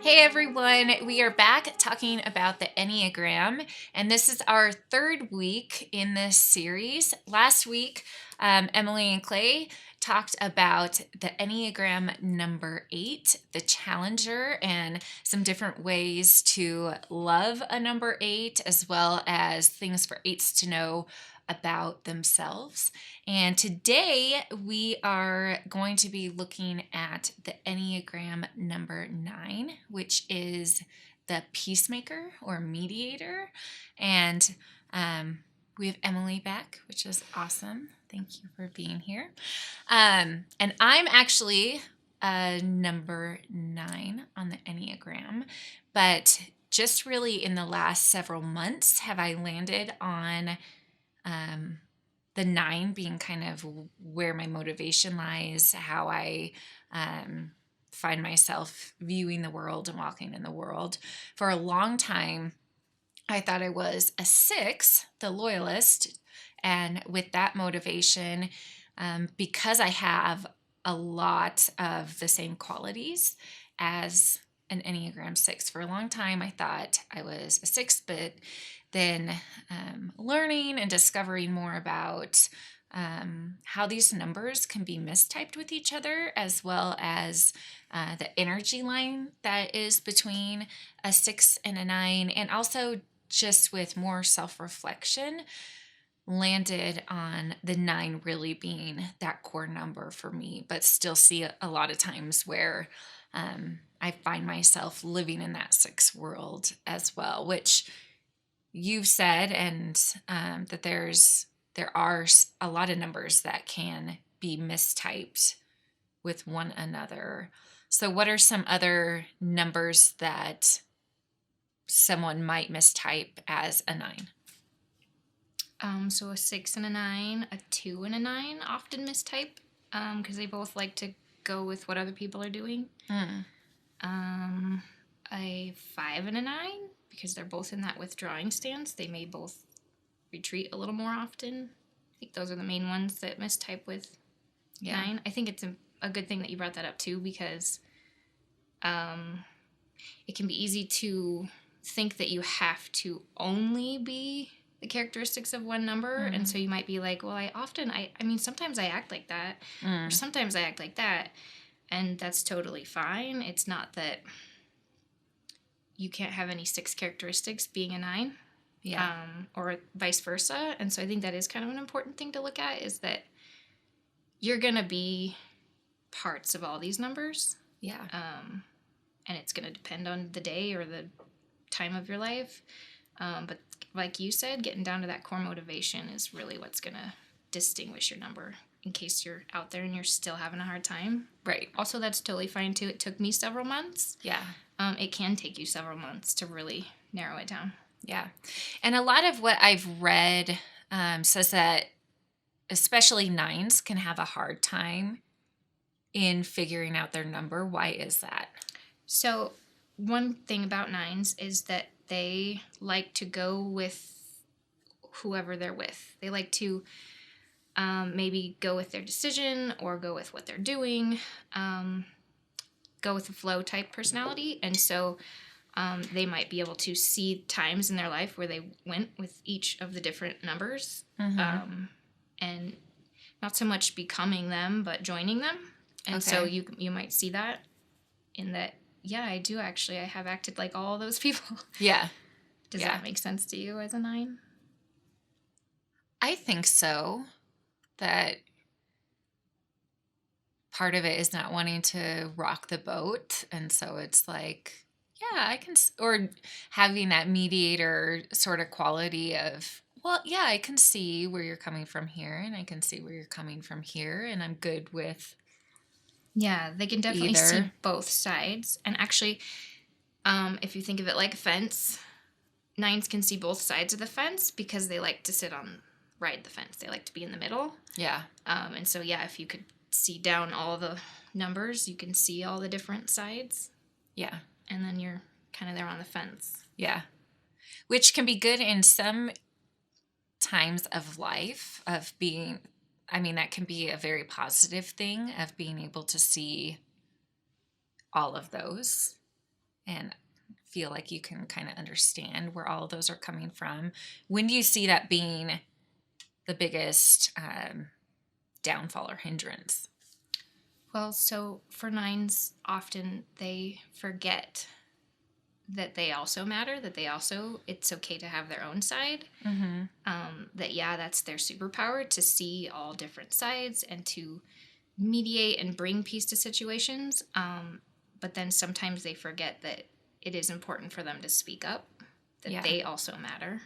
Hey everyone, we are back talking about the Enneagram, and this is our third week in this series. Last week, Emily and Clay talked about the Enneagram number 8, the challenger, and some different ways to love a number 8, as well as things for 8s to know about themselves. And today we are going to be looking at the Enneagram number 9, which is the peacemaker or mediator. And we have Emily back, which is awesome. Thank you for being here. And I'm actually number 9 on the Enneagram, but just really in the last several months have I landed on the 9 being kind of where my motivation lies, how I find myself viewing the world and walking in the world. For a long time, I thought I was a 6, the loyalist. And with that motivation, because I have a lot of the same qualities as an Enneagram 6, for a long time, I thought I was a 6, but then learning and discovering more about how these numbers can be mistyped with each other, as well as the energy line that is between a 6 and a 9, and also just with more self-reflection, landed on the 9 really being that core number for me, but still see a lot of times where I find myself living in that 6 world as well, which you've said, and that there are a lot of numbers that can be mistyped with one another. So what are some other numbers that someone might mistype as a 9? So a 6 and a 9, a 2 and a 9 often mistype because they both like to go with what other people are doing. A 5 and a 9, because they're both in that withdrawing stance. They may both retreat a little more often. I think those are the main ones that mistype with 9. I think it's a good thing that you brought that up too, because it can be easy to think that you have to only be the characteristics of one number, and so you might be like, well, I mean sometimes I act like that, or sometimes I act like that, and that's totally fine. It's not that you can't have any 6 characteristics being a 9, or vice versa. And so I think that is kind of an important thing to look at, is that you're gonna be parts of all these numbers, and it's gonna depend on the day or the time of your life, but like you said, getting down to that core motivation is really what's gonna distinguish your number, in case you're out there and you're still having a hard time. Right. Also, that's totally fine too. It took me several months. Yeah. It can take you several months to really narrow it down. Yeah. And a lot of what I've read says that especially 9s can have a hard time in figuring out their number. Why is that? So one thing about 9s is that they like to go with whoever they're with. They like to maybe go with their decision or go with what they're doing, go with the flow type personality. And so they might be able to see times in their life where they went with each of the different numbers, and not so much becoming them, but joining them. And so you might see that in that, I do actually. I have acted like all those people. Yeah. Does that make sense to you as a 9? I think so. That part of it is not wanting to rock the boat. And so it's like, I can, or having that mediator sort of quality of, well, I can see where you're coming from here, and I can see where you're coming from here, and I'm good with they can definitely see both sides. And actually, if you think of it like a fence, 9s can see both sides of the fence because they like to ride the fence. They like to be in the middle. Yeah. And so, if you could see down all the numbers, you can see all the different sides. Yeah. And then you're kind of there on the fence. Yeah. Which can be good in some times of life, of being, that can be a very positive thing, of being able to see all of those and feel like you can kind of understand where all of those are coming from. When do you see that being the biggest downfall or hindrance? Well, so for nines, often they forget that they also matter, that they also, it's okay to have their own side. Mm-hmm. That, yeah, that's their superpower, to see all different sides and to mediate and bring peace to situations. But then sometimes they forget that it is important for them to speak up, that Yeah. they also matter.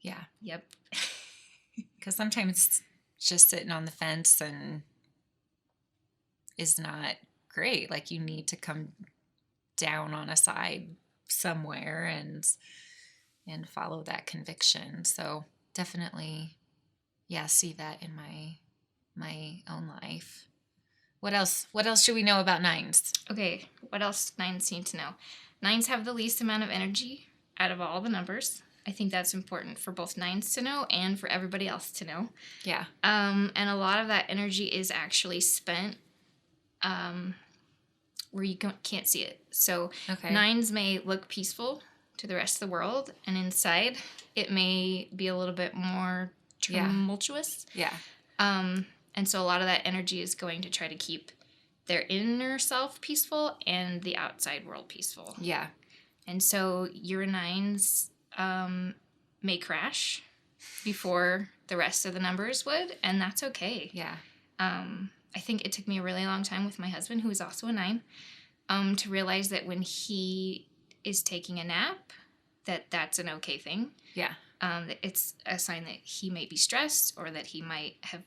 Yeah. Yep. Because sometimes just sitting on the fence and is not great. Like you need to come down on a side somewhere and follow that conviction. So definitely, yeah, see that in my own life. What else? What else should we know about nines? Okay, what else nines need to know? Nines have the least amount of energy out of all the numbers. I think that's important for both nines to know and for everybody else to know. Yeah. And a lot of that energy is actually spent where you can't see it. So Okay. nines may look peaceful to the rest of the world, and inside it may be a little bit more tumultuous. Yeah. And so a lot of that energy is going to try to keep their inner self peaceful and the outside world peaceful. Yeah. And so your nines may crash before the rest of the numbers would, and that's okay. Yeah. I think it took me a really long time with my husband, who is also a 9, to realize that when he is taking a nap, that's an okay thing. Yeah. That it's a sign that he may be stressed or that he might have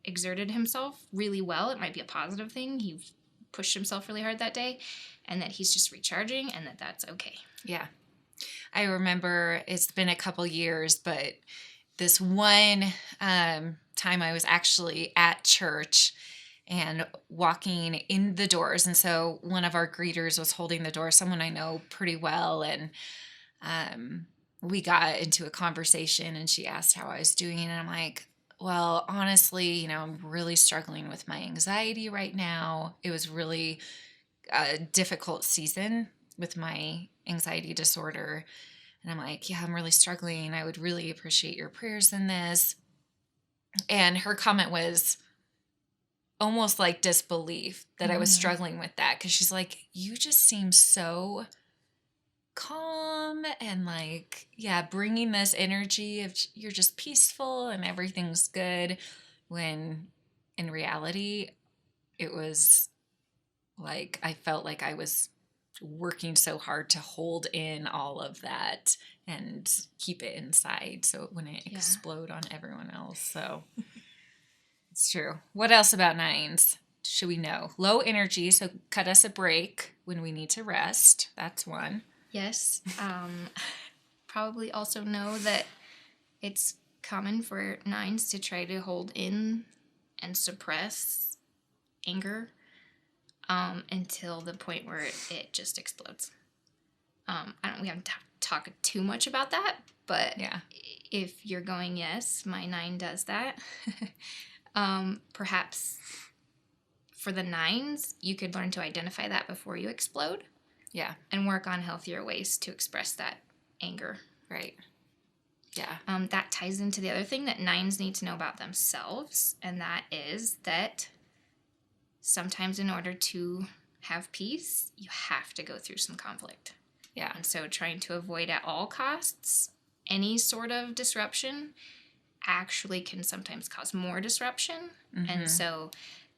exerted himself really well. It might be a positive thing. He pushed himself really hard that day, and that he's just recharging, and that's okay. Yeah. I remember it's been a couple years, but this one time I was actually at church and walking in the doors. And so one of our greeters was holding the door, someone I know pretty well. And we got into a conversation and she asked how I was doing. And I'm like, well, honestly, I'm really struggling with my anxiety right now. It was really a difficult season with my anxiety disorder. And I'm like, yeah, I'm really struggling. I would really appreciate your prayers in this. And her comment was almost like disbelief that I was struggling with that. Because she's like, you just seem so calm and like, yeah, bringing this energy of you're just peaceful and everything's good. When in reality, it was like, I felt like I was working so hard to hold in all of that and keep it inside so it wouldn't explode on everyone else. So it's true. What else about nines should we know? Low energy, so cut us a break when we need to rest. That's one. Yes. Probably also know that it's common for nines to try to hold in and suppress anger until the point where it just explodes. We haven't talked too much about that, but if you're going, yes, my 9 does that. Perhaps for the 9s, you could learn to identify that before you explode. Yeah. And work on healthier ways to express that anger. Right. Yeah. That ties into the other thing that 9s need to know about themselves, and that is that sometimes in order to have peace, you have to go through some conflict. Yeah. And so trying to avoid at all costs any sort of disruption actually can sometimes cause more disruption. Mm-hmm. And so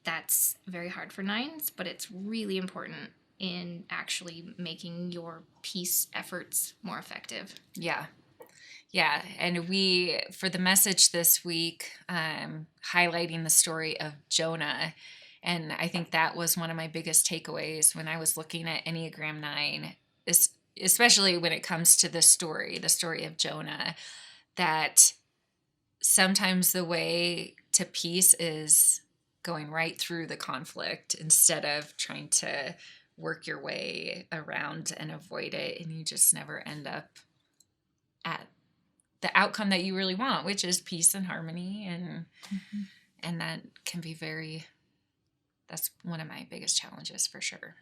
that's very hard for 9s, but it's really important in actually making your peace efforts more effective. Yeah. Yeah. And we, for the message this week, highlighting the story of Jonah. And I think that was one of my biggest takeaways when I was looking at Enneagram 9, especially when it comes to the story of Jonah, that sometimes the way to peace is going right through the conflict instead of trying to work your way around and avoid it. And you just never end up at the outcome that you really want, which is peace and harmony. And that can be that's one of my biggest challenges for sure.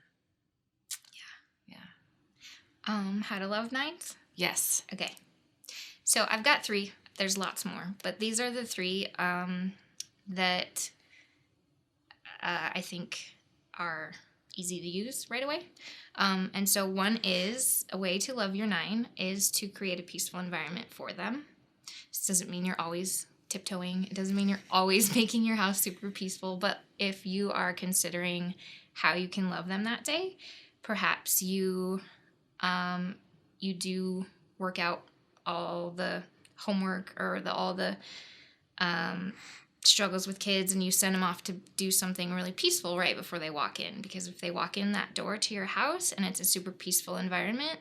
How to love nines? Yes. Okay. So I've got 3. There's lots more, but these are the 3 that I think are easy to use right away. And so one is a way to love your 9 is to create a peaceful environment for them. This doesn't mean you're always tiptoeing. It doesn't mean you're always making your house super peaceful. But if you are considering how you can love them that day, perhaps you do work out all the homework or all the struggles with kids, and you send them off to do something really peaceful right before they walk in. Because if they walk in that door to your house and it's a super peaceful environment,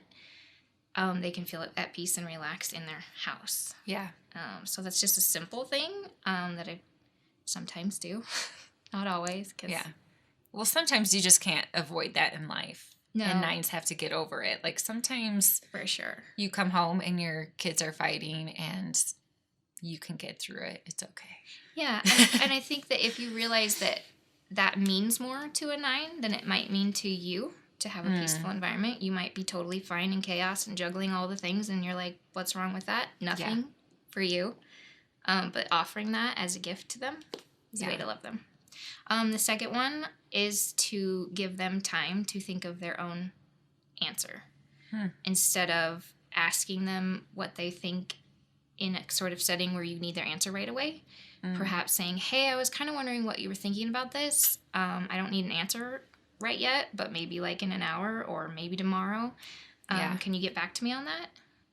they can feel at peace and relaxed in their house. Yeah. So that's just a simple thing that I sometimes do. Not always. Yeah. Well, sometimes you just can't avoid that in life. No. And 9s have to get over it. Like sometimes For sure. you come home and your kids are fighting and you can get through it. It's okay. Yeah. And I think that if you realize that means more to a 9 than it might mean to you to have a peaceful environment, you might be totally fine in chaos and juggling all the things. And you're like, what's wrong with that? Nothing for you. But offering that as a gift to them is a way to love them. The second one is to give them time to think of their own answer. Instead of asking them what they think in a sort of setting where you need their answer right away. Perhaps saying, hey, I was kind of wondering what you were thinking about this. I don't need an answer right yet, but maybe like in an hour or maybe tomorrow. Can you get back to me on that?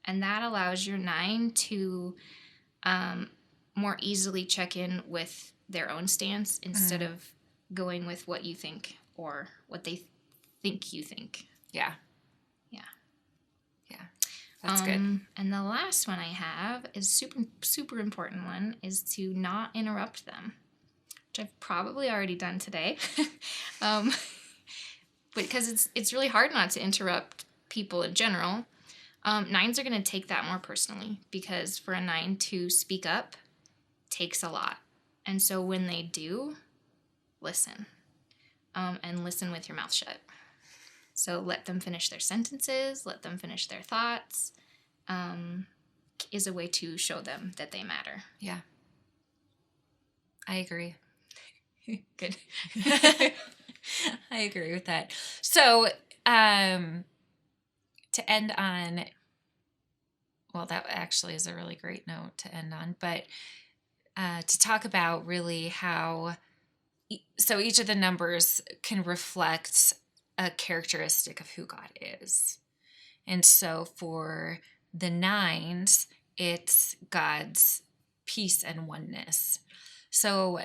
And that allows your 9 to more easily check in with their own stance instead of going with what you think or what they think you think. Yeah. Yeah. Yeah. That's good. And the last one I have is super important one is to not interrupt them, which I've probably already done today. Because it's really hard not to interrupt people in general. 9s are going to take that more personally because for a 9 to speak up takes a lot. And so when they do, listen. And listen with your mouth shut. So let them finish their sentences, let them finish their thoughts, is a way to show them that they matter. Yeah. I agree. Good. I agree with that. So, to end on, well, that actually is a really great note to end on, but to talk about really how, so each of the numbers can reflect a characteristic of who God is. And so for the 9s, it's God's peace and oneness. So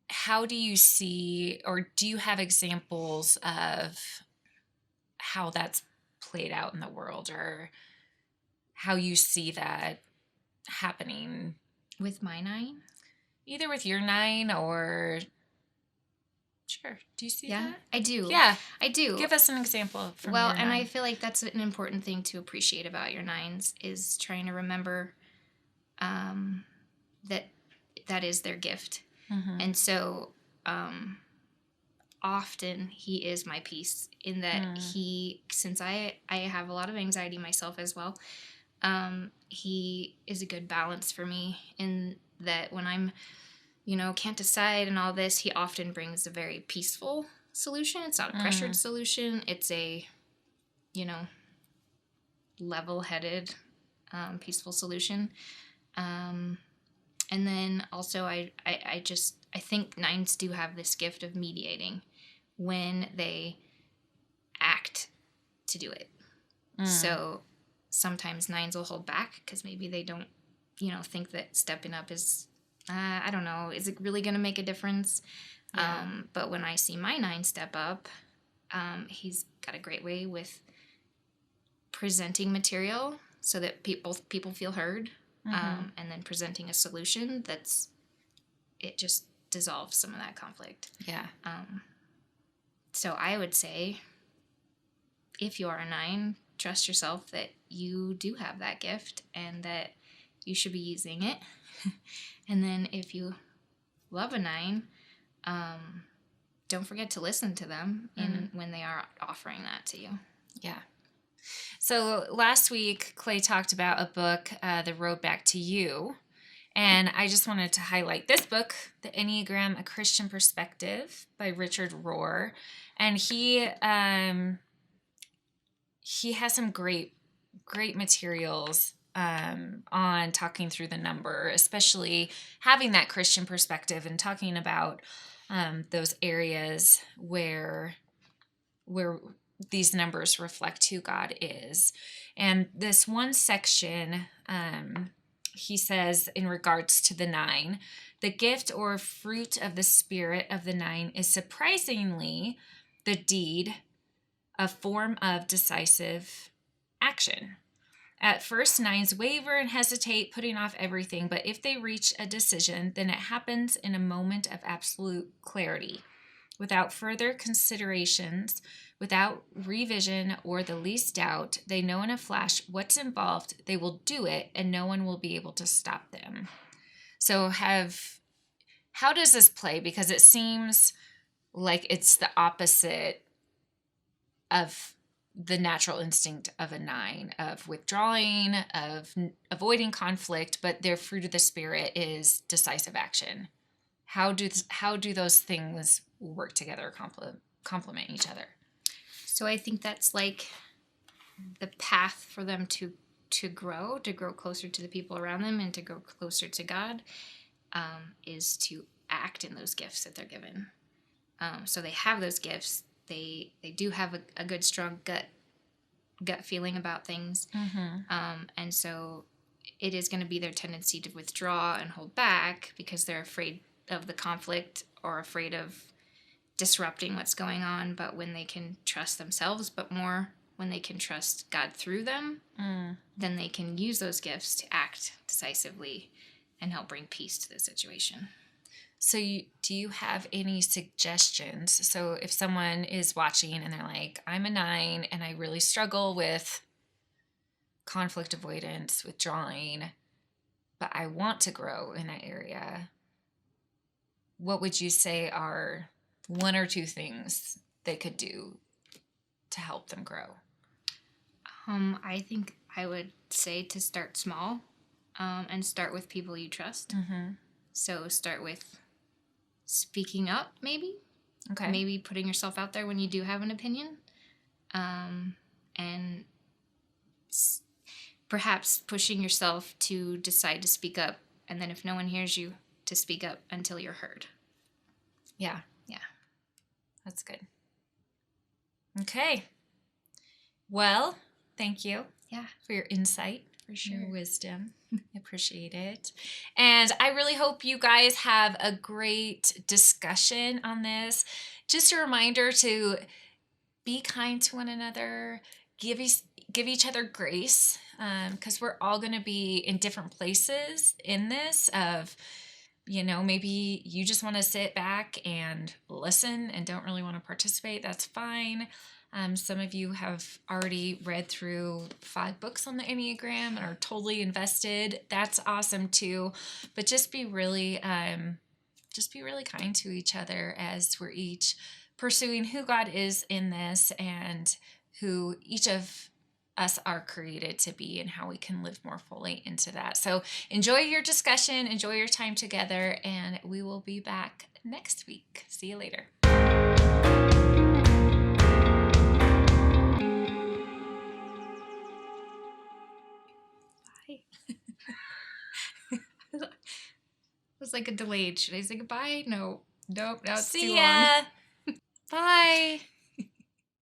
how do you see, or do you have examples of how that's played out in the world, or how you see that happening? With my 9? Either with your 9 or... Sure. Do you see that? I do. Yeah. I do. Give us an example from Well, your 9. and I feel like that's an important thing to appreciate about your 9s is trying to remember that is their gift. Mm-hmm. And so often he is my peace in that since I have a lot of anxiety myself as well, he is a good balance for me in that when I'm can't decide and all this, he often brings a very peaceful solution. It's not a pressured solution. It's a, level-headed, peaceful solution. And then also I think 9s do have this gift of mediating when they act to do it. So sometimes 9s will hold back because maybe they don't, think that stepping up is, I don't know, is it really going to make a difference? Yeah. But when I see my 9 step up, he's got a great way with presenting material so that people feel heard, and then presenting a solution it just dissolves some of that conflict. Yeah. So I would say, if you are a 9, trust yourself that you do have that gift and that you should be using it. And then if you love a 9, don't forget to listen to them when they are offering that to you. Yeah. So last week, Clay talked about a book, The Road Back to You. And I just wanted to highlight this book, The Enneagram, A Christian Perspective by Richard Rohr. And he has some great materials on talking through the number, especially having that Christian perspective and talking about those areas where these numbers reflect who God is. And this one section, he says, in regards to the 9, the gift or fruit of the spirit of the 9 is surprisingly the deed, a form of decisive action. At first, 9s waver and hesitate, putting off everything, but if they reach a decision, then it happens in a moment of absolute clarity. Without further considerations, without revision or the least doubt, they know in a flash what's involved, they will do it, and no one will be able to stop them. So how does this play? Because it seems like it's the opposite of the natural instinct of a 9, of withdrawing, of avoiding conflict, but their fruit of the spirit is decisive action. How do those things work together, complement each other? So I think that's like the path for them to grow closer to the people around them and to grow closer to God, is to act in those gifts that they're given. So they have those gifts. They do have a good, strong gut feeling about things. Mm-hmm. And so it is going to be their tendency to withdraw and hold back because they're afraid of the conflict or afraid of disrupting what's going on. But when they can trust themselves, but more when they can trust God through them, then they can use those gifts to act decisively and help bring peace to the situation. So do you have any suggestions? So if someone is watching and they're like, I'm a 9 and I really struggle with conflict avoidance, withdrawing, but I want to grow in that area, what would you say are 1 or 2 things they could do to help them grow? I think I would say to start small, and start with people you trust. Mm-hmm. So start with speaking up, maybe. Okay. Maybe putting yourself out there when you do have an opinion, and perhaps pushing yourself to decide to speak up, and then if no one hears you, to speak up until you're heard. Yeah. That's good. Okay. Well, thank you. Yeah. For your insight. For sure. Your wisdom. I appreciate it. And I really hope you guys have a great discussion on this. Just a reminder to be kind to one another, give each other grace, because we're all going to be in different places in this of, maybe you just want to sit back and listen and don't really want to participate. That's fine. Some of you have already read through 5 books on the Enneagram and are totally invested. That's awesome too. But just be really kind to each other as we're each pursuing who God is in this and who each of us are created to be and how we can live more fully into that. So enjoy your discussion, enjoy your time together, and we will be back next week. See you later. It was like a delayed. Should I say goodbye? No. Nope. Now it's See too ya. long. Bye.